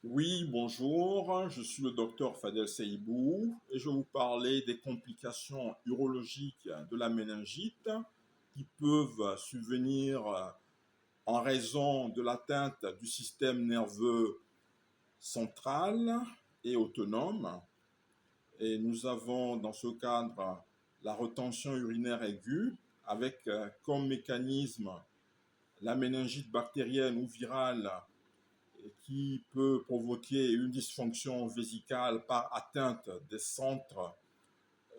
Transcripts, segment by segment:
Oui, bonjour, je suis le docteur Fadel Seibou et je vais vous parler des complications urologiques de la méningite qui peuvent survenir en raison de l'atteinte du système nerveux central et autonome. Et nous avons dans ce cadre la retention urinaire aiguë avec comme mécanisme la méningite bactérienne ou virale qui peut provoquer une dysfonction vésicale par atteinte des centres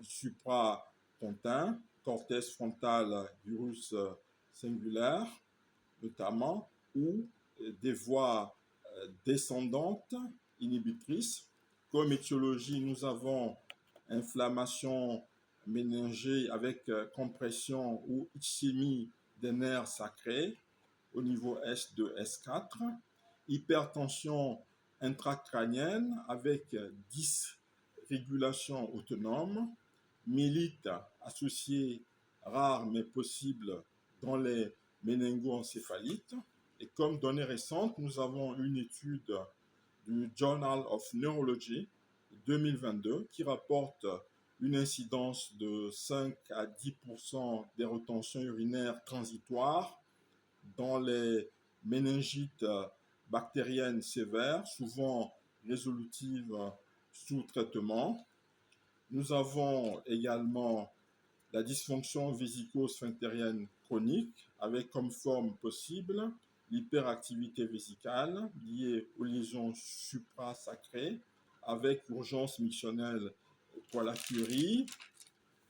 suprapontins, cortex frontal, virus singulaire notamment, ou des voies descendantes inhibitrices. Comme étiologie, nous avons inflammation méningée avec compression ou ischémie des nerfs sacrés au niveau S2, S4, hypertension intracrânienne avec dysrégulation autonome, myélite associée rare mais possible dans les méningoencéphalites. Et comme donnée récente, nous avons une étude du Journal of Neurology 2022 qui rapporte une incidence de 5 à 10% des retentions urinaires transitoires dans les méningites bactériennes sévères, souvent résolutives sous traitement. Nous avons également la dysfonction vésico-sphinctérienne chronique avec comme forme possible l'hyperactivité vésicale liée aux lésions suprasacrées avec urgence missionnelle pour la curie.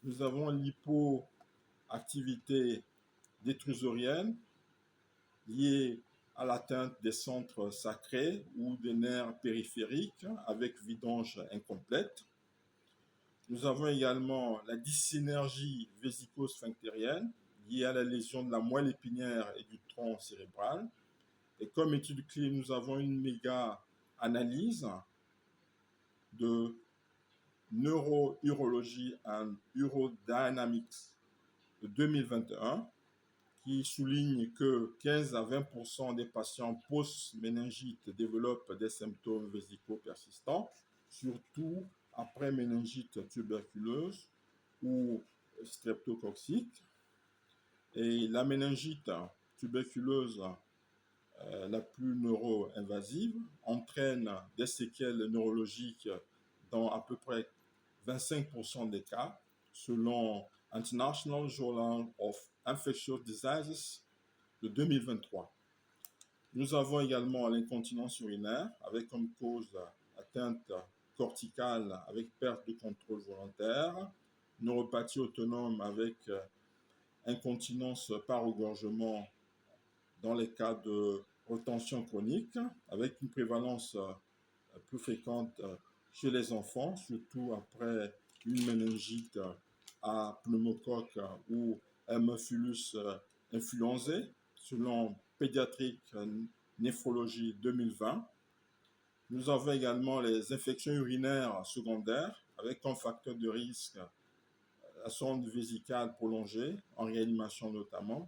Nous avons l'hypoactivité détrusorienne liée à l'atteinte des centres sacrés ou des nerfs périphériques avec vidange incomplète. Nous avons également la dysynergie vésico-sphinctérienne liée à la lésion de la moelle épinière et du tronc cérébral. Et comme étude clé, nous avons une méga-analyse de neurourologie and urodynamics de 2021 qui souligne que 15 à 20% des patients post-méningite développent des symptômes vésicaux persistants, surtout après méningite tuberculeuse ou streptococcique. Et la méningite tuberculeuse la plus neuro-invasive entraîne des séquelles neurologiques dans à peu près 25% des cas, selon International Journal of Infectious Diseases de 2023. Nous avons également l'incontinence urinaire avec comme cause atteinte corticale avec perte de contrôle volontaire, neuropathie autonome avec incontinence par regorgement dans les cas de retention chronique, avec une prévalence plus fréquente chez les enfants, surtout après une méningite à pneumocoque ou Haemophilus influenzae, selon Pediatric Nephrology 2020. Nous avons également les infections urinaires secondaires, avec comme facteur de risque la sonde vésicale prolongée, en réanimation notamment,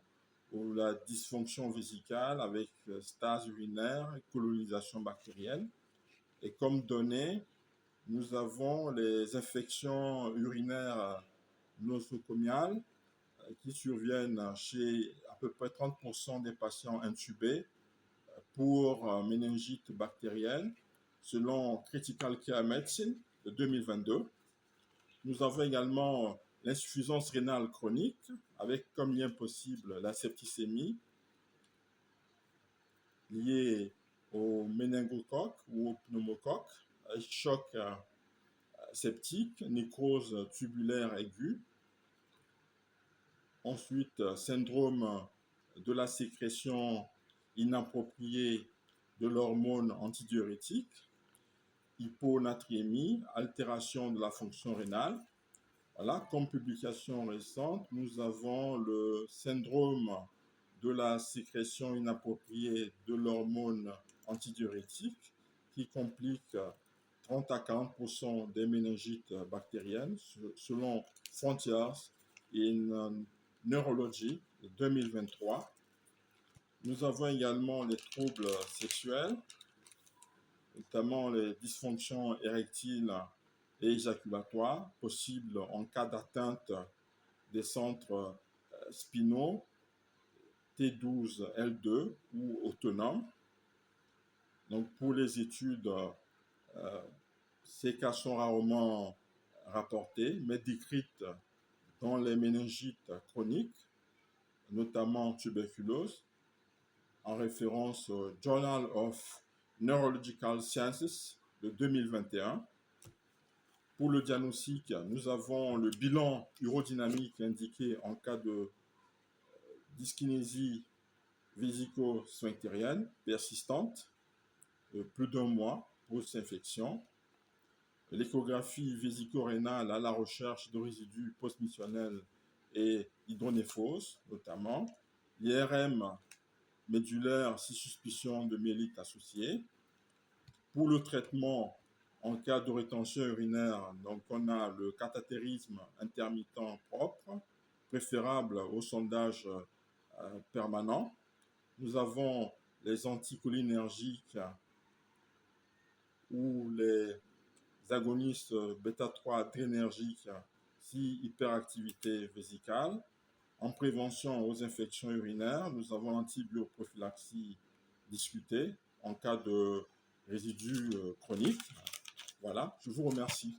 ou la dysfonction vésicale avec stase urinaire et colonisation bactérienne. Et comme données, nous avons les infections urinaires nosocomiales qui surviennent chez à peu près 30% des patients intubés pour méningite bactérienne, selon Critical Care Medicine de 2022. Nous avons également l'insuffisance rénale chronique, avec comme lien possible la septicémie liée au méningocoque ou au pneumocoque, choc septique, nécrose tubulaire aiguë. Ensuite, syndrome de la sécrétion inappropriée de l'hormone antidiurétique, hyponatriémie, altération de la fonction rénale. Voilà, comme publication récente, nous avons le syndrome de la sécrétion inappropriée de l'hormone antidiurétique qui complique 30 à 40% des méningites bactériennes, selon Frontiers in Neurology de 2023. Nous avons également les troubles sexuels notamment les dysfonctions érectiles et éjaculatoires possibles en cas d'atteinte des centres spinaux T12L2 ou autonomes. Donc, pour les études, ces cas sont rarement rapportés, mais décrites dans les méningites chroniques, notamment tuberculose, en référence au Journal of Neurological Sciences de 2021. Pour le diagnostic, nous avons le bilan urodynamique indiqué en cas de dyskinésie vésico-sphinctérienne persistante, plus d'un mois post-infection. L'échographie vésico-rénale à la recherche de résidus post-missionnels et hydronéphose, notamment. L'IRM médulaire si suspicion de myélite associée. Pour le traitement en cas de rétention urinaire, donc on a le cathétérisme intermittent propre, préférable au sondage permanent. Nous avons les anticholinergiques ou les agonistes bêta-3 adrénergiques si hyperactivité vésicale. En prévention aux infections urinaires, nous avons l'antibioprophylaxie discutée en cas de résidus chroniques. Voilà, je vous remercie.